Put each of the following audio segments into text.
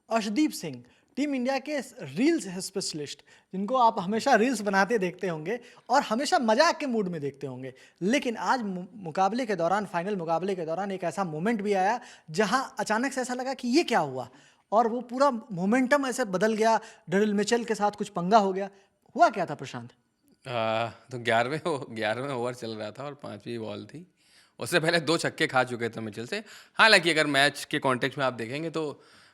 Arshdeep Singh, team India के reels specialist, जिनको आप हमेशा रील्स बनाते देखते होंगे और हमेशा मजाक के मूड में देखते होंगे। लेकिन आज मुकाबले के दौरान, फाइनल मुकाबले के दौरान एक ऐसा मोमेंट भी आया जहां अचानक से ऐसा लगा कि ये क्या हुआ, और वो पूरा मोमेंटम ऐसे बदल गया। डेरिल मिचेल के साथ कुछ पंगा हो गया। हुआ क्या था प्रशांत? तो 11वें ओवर चल रहा था और 5वीं बॉल थी। उससे पहले 2 छक्के खा चुके थे मिचेल से। हालाँकि अगर मैच के कॉन्टेक्स्ट में आप देखेंगे तो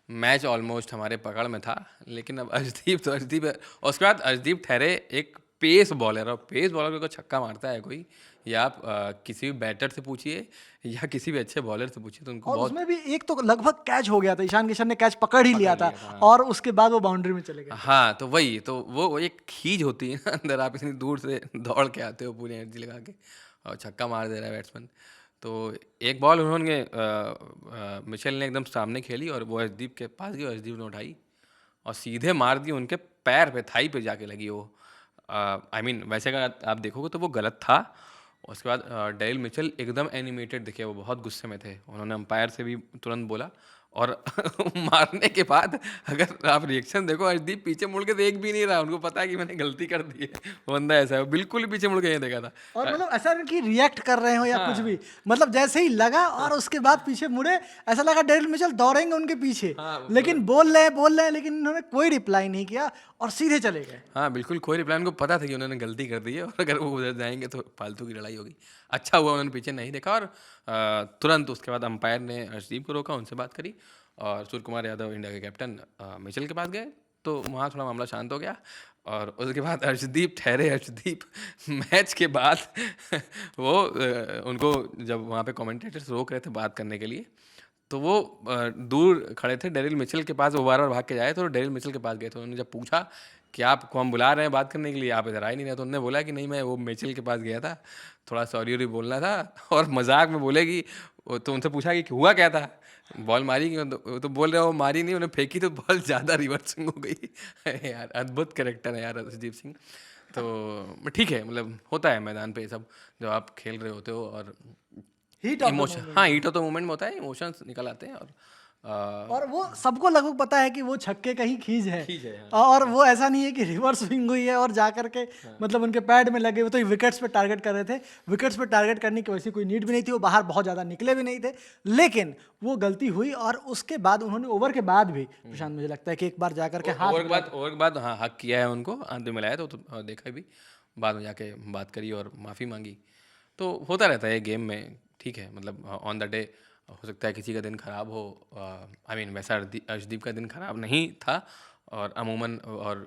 मैच ऑलमोस्ट हमारे पकड़ में था। लेकिन अब अर्शदीप है और उसके बाद अर्शदीप ठहरे एक पेस बॉलर, और पेस बॉलर को छक्का मारता है कोई, या आप किसी भी बैटर से पूछिए या किसी भी अच्छे बॉलर से पूछिए, तो उनको और बहुत उसमें भी एक तो लगभग कैच हो गया था, ईशान किशन ने कैच पकड़ ही लिया पकड़ था, लिया था। हाँ। और उसके बाद वो बाउंड्री में चले गए थे। हाँ, तो वही तो वो एक खीज होती है ना अंदर, आप इतनी दूर से दौड़ के आते हो पूरी एनर्जी लगा के और छक्का मार दे रहा है बैट्समैन। तो एक बॉल उन्होंने मिचेल ने एकदम सामने खेली और वो अर्शदीप के पास गई और अर्शदीप ने उठाई और सीधे मार दी उनके पैर पे, थाई पे जाके लगी वो। आई मीन वैसे अगर आप देखोगे तो वो गलत था। उसके बाद डेरिल मिचेल एकदम एनिमेटेड दिखे, वो बहुत गुस्से में थे। उन्होंने अंपायर से भी तुरंत बोला और मारने के बाद अगर आप रिएक्शन देखो, अर्शदीप पीछे मुड़ के देख भी नहीं रहा, उनको पता है कि मैंने गलती कर दी है। वो बंदा ऐसा है, वो बिल्कुल भी पीछे मुड़ के नहीं देखा था। और मतलब ऐसा नहीं कि रिएक्ट कर रहे हो या कुछ हाँ भी, मतलब जैसे ही लगा और उसके बाद पीछे मुड़े, ऐसा लगा डेरिल मिचेल दौड़ेंगे उनके पीछे। हाँ लेकिन बोल रहे हैं, लेकिन इन्होंने कोई रिप्लाई नहीं किया और सीधे चले गए। हाँ, बिल्कुल कोई रिप्लाई, उनको पता था कि उन्होंने गलती कर दी है और अगर वो उधर जाएँगे तो फालतू की लड़ाई होगी। अच्छा हुआ उन्होंने पीछे नहीं देखा और तुरंत उसके बाद अंपायर ने अर्शदीप को रोका, उनसे बात करी और सूर्य कुमार यादव इंडिया के कैप्टन मिचेल के पास गए, तो वहाँ थोड़ा मामला शांत हो गया। और उसके बाद अर्शदीप मैच के बाद वो उनको जब वहाँ पे कमेंटेटर्स रोक रहे थे बात करने के लिए, तो वो दूर खड़े थे डेरिल मिचेल के पास, वो बार-बार भाग के जाए तो डेरिल मिचेल के पास गए। तो उन्होंने जब पूछा कि आपको हम बुला रहे हैं बात करने के लिए, आप इधर आ ही नहीं रहे, तो उन्होंने बोला कि नहीं, मैं वो मिचेल के पास गया था, थोड़ा सॉरी-वॉरी बोलना था। और मज़ाक में बोले कि तो उनसे पूछा कि हुआ क्या था? बॉल मारी क्यों? तो बोल रहे हो मारी नहीं, उन्होंने फेंकी तो बॉल ज़्यादा रिवर्सिंग हो गई। यार अद्भुत कैरेक्टर है यार अर्शदीप सिंह। तो ठीक है, मतलब होता है मैदान पे ये सब, जब आप खेल रहे होते हो और हीट ऑफ द इमोशन, हाँ, मोमेंट है। हीट ऑफ द मोमेंट में होता है, इमोशंस निकल आते हैं और और वो सबको लगभग पता है कि वो छक्के का ही खींच है। खींच है, हाँ। और वो ऐसा नहीं है कि रिवर्स स्विंग हुई है और जा करके मतलब उनके पैड में लगे। वो तो विकेट्स पे टारगेट कर रहे थे। विकेट्स पे टारगेट करने की वैसी कोई नीड भी नहीं थी, वो बाहर बहुत ज़्यादा निकले भी नहीं थे। लेकिन वो गलती हुई और उसके बाद उन्होंने ओवर के बाद भी, प्रशांत, मुझे लगता है कि एक बार जा करके हाथ मिला था। ओवर के बाद हाँ, हक किया है उनको, हाथ भी मिलाया तो देखा भी, बाद में जाके बात करी और माफ़ी मांगी। तो होता रहता है ये गेम में, ठीक है, मतलब ऑन द डे हो सकता है किसी का दिन ख़राब हो। आई मीन वैसा अर्शदीप का दिन ख़राब नहीं था। और अमूमन और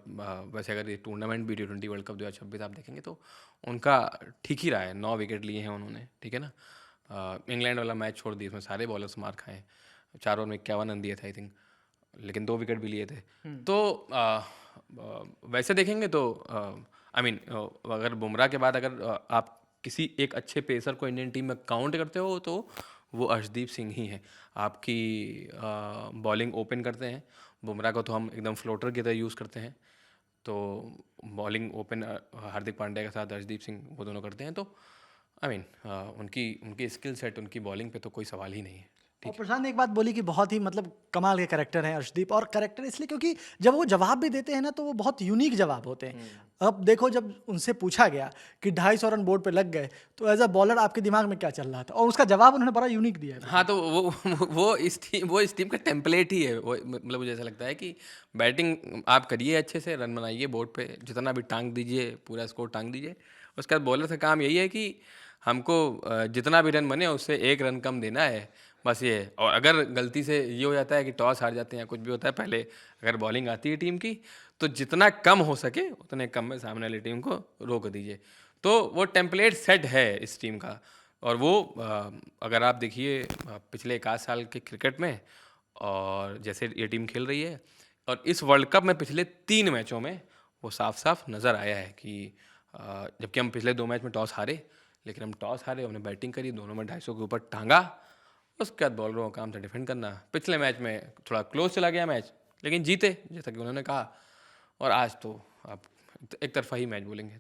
वैसे अगर ये टूर्नामेंट भी T20 वर्ल्ड कप 2026 आप देखेंगे तो उनका ठीक ही रहा है। 9 विकेट लिए हैं उन्होंने, ठीक है ना। इंग्लैंड वाला मैच छोड़ दिए, उसमें सारे बॉलर्स मार खाए, 4 ओवर में 51 रन दिए थे आई थिंक, लेकिन 2 विकेट भी लिए थे। तो वैसे देखेंगे तो आई मीन अगर बुमराह के बाद अगर आप किसी एक अच्छे पेसर को इंडियन टीम में काउंट करते हो तो वो अर्शदीप सिंह ही हैं। आपकी बॉलिंग ओपन करते हैं, बुमराह को तो हम एकदम फ्लोटर की तरह यूज़ करते हैं, तो बॉलिंग ओपन हार्दिक पांड्या के साथ अर्शदीप सिंह वो दोनों करते हैं। तो आई मीन उनकी उनकी स्किल सेट, उनकी बॉलिंग पे तो कोई सवाल ही नहीं है, और ठीक है। प्रशांत ने एक बात बोली कि बहुत ही मतलब कमाल के करेक्टर हैं अर्शदीप, और करेक्टर इसलिए क्योंकि जब वो जवाब भी देते हैं ना, तो वो बहुत यूनिक जवाब होते हैं। अब देखो, जब उनसे पूछा गया कि 250 रन बोर्ड पे लग गए, तो एज अ बॉलर आपके दिमाग में क्या चल रहा था, और उसका जवाब उन्होंने बड़ा यूनिक दिया है हाँ, प्रशांत। तो वो इस टीम का टेम्पलेट ही है। वो मतलब मुझे ऐसा लगता है कि बैटिंग आप करिए अच्छे से, रन बनाइए बोर्ड पे, जितना भी टाँग दीजिए, पूरा स्कोर टाँग दीजिए। उसके बाद बॉलर का काम यही है कि हमको जितना भी रन बने उससे 1 रन कम देना है, बस ये है। और अगर गलती से ये हो जाता है कि टॉस हार जाते हैं या कुछ भी होता है, पहले अगर बॉलिंग आती है टीम की, तो जितना कम हो सके उतने कम में सामने वाली टीम को रोक दीजिए। तो वो टेम्पलेट सेट है इस टीम का। और वो अगर आप देखिए पिछले 1 आध साल के क्रिकेट में, और जैसे ये टीम खेल रही है, और इस वर्ल्ड कप में पिछले 3 मैचों में वो साफ-साफ नज़र आया है कि जबकि हम पिछले 2 मैच में टॉस हारे, लेकिन हम टॉस हारे, हमने बैटिंग करी, दोनों में 250 के ऊपर टाँगा, उसके बाद बॉलरों का काम था डिफेंड करना। पिछले मैच में थोड़ा क्लोज चला गया मैच, लेकिन जीते, जैसा कि उन्होंने कहा। और आज तो आप एक तरफ़ा ही मैच बोलेंगे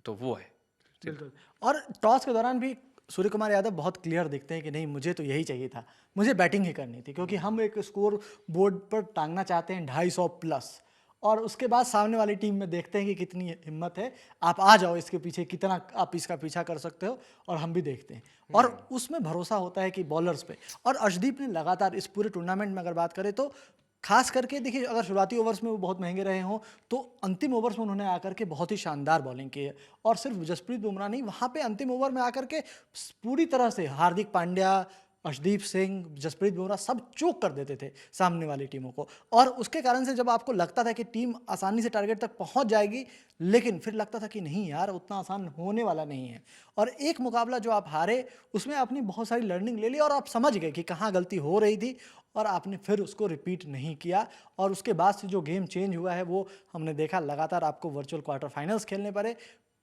तो वो है स्थिति। बिल्कुल। और टॉस के दौरान भी सूर्य कुमार यादव बहुत क्लियर दिखते हैं कि नहीं, मुझे तो यही चाहिए था, मुझे बैटिंग ही करनी थी, क्योंकि हम एक स्कोर बोर्ड पर टांगना चाहते हैं 250 प्लस, और उसके बाद सामने वाली टीम में देखते हैं कि कितनी हिम्मत है, आप आ जाओ इसके पीछे, कितना आप इसका पीछा कर सकते हो, और हम भी देखते हैं। और उसमें भरोसा होता है कि बॉलर्स पे। और अर्शदीप ने लगातार इस पूरे टूर्नामेंट में अगर बात करें तो खास करके देखिए, अगर शुरुआती ओवर्स में वो बहुत महंगे रहे हों, तो अंतिम ओवर्स में उन्होंने आकर के बहुत ही शानदार बॉलिंग की है। और सिर्फ जसप्रीत बुमराह नहीं, वहाँ पे अंतिम ओवर में आकर के पूरी तरह से हार्दिक पांड्या, अर्शदीप सिंह, जसप्रीत बुमराह सब चोक कर देते थे सामने वाली टीमों को। और उसके कारण से जब आपको लगता था कि टीम आसानी से टारगेट तक पहुंच जाएगी, लेकिन फिर लगता था कि नहीं यार, उतना आसान होने वाला नहीं है। और एक मुकाबला जो आप हारे, उसमें आपने बहुत सारी लर्निंग ले ली और आप समझ गए कि कहाँ गलती हो रही थी, और आपने फिर उसको रिपीट नहीं किया। और उसके बाद से जो गेम चेंज हुआ है वो हमने देखा, लगातार आपको वर्चुअल क्वार्टर फाइनल्स खेलने पड़े,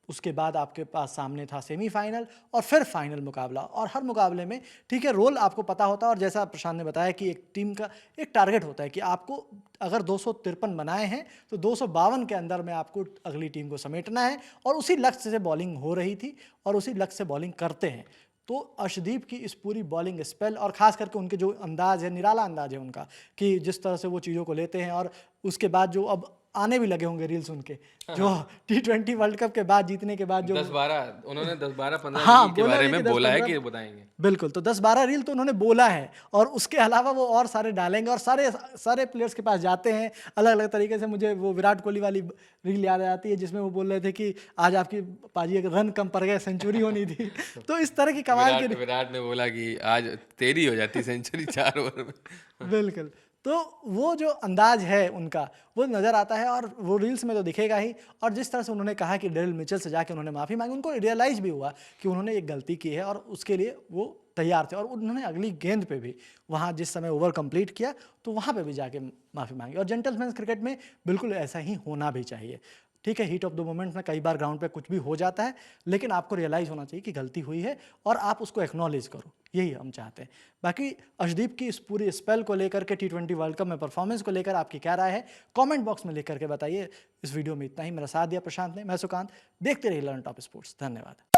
उसके बाद आपके पास सामने था सेमीफाइनल और फिर फाइनल मुकाबला। और हर मुकाबले में ठीक है, रोल आपको पता होता है, और जैसा प्रशांत ने बताया कि एक टीम का एक टारगेट होता है कि आपको अगर 253 बनाए हैं तो 252 के अंदर में आपको अगली टीम को समेटना है, और उसी लक्ष्य से बॉलिंग हो रही थी और उसी लक्ष्य से बॉलिंग करते हैं। तो अर्शदीप की इस पूरी बॉलिंग स्पेल, और ख़ास करके उनके जो अंदाज़ है, निराला अंदाज़ है उनका, कि जिस तरह से वो चीज़ों को लेते हैं, और उसके बाद जो अब आने भी लगे होंगे रील्स उनके, जो T20 वर्ल्ड कप के बाद जीतने के बाद जो 10-12 उन्होंने 10-12-15 हाँ, रील के बोला बारे भी कि में बोला है 10-15 कि बताएंगे। बिल्कुल, तो 10-12 रील तो उन्होंने बोला है, और उसके अलावा वो और सारे डालेंगे, और सारे सारे प्लेयर्स के पास जाते हैं अलग अलग तरीके से। मुझे वो विराट कोहली वाली रील याद आती है, जिसमें वो बोल रहे थे कि आज आपकी पाजी अगर रन कम पड़ गए, सेंचुरी होनी थी। तो इस तरह की कमाल की विराट ने बोला कि आज तेरी हो जाती सेंचुरी 4 ओवर में। बिल्कुल। तो वो जो अंदाज है उनका, वो नज़र आता है, और वो रील्स में तो दिखेगा ही। और जिस तरह से उन्होंने कहा कि डेरिल मिचेल से जाके उन्होंने माफ़ी मांगी, उनको रियलाइज़ भी हुआ कि उन्होंने एक गलती की है, और उसके लिए वो तैयार थे। और उन्होंने अगली गेंद पे भी, वहाँ जिस समय ओवर कंप्लीट किया, तो वहाँ पे भी जाके माफ़ी मांगी। और जेंटलमैन्स क्रिकेट में बिल्कुल ऐसा ही होना भी चाहिए। ठीक है, हीट ऑफ द मोमेंट में कई बार ग्राउंड पे कुछ भी हो जाता है, लेकिन आपको रियलाइज़ होना चाहिए कि गलती हुई है, और आप उसको एक्नॉलेज करो, यही हम चाहते हैं। बाकी अर्शदीप की इस पूरी स्पेल को लेकर के, T20 वर्ल्ड कप में परफॉर्मेंस को लेकर आपकी क्या राय है, कमेंट बॉक्स में लिख करके बताइए। इस वीडियो में इतना ही। मेरा साथ दिया प्रशांत ने, मैं सुकांत। देखते रहिए लर्न टॉप स्पोर्ट्स। धन्यवाद।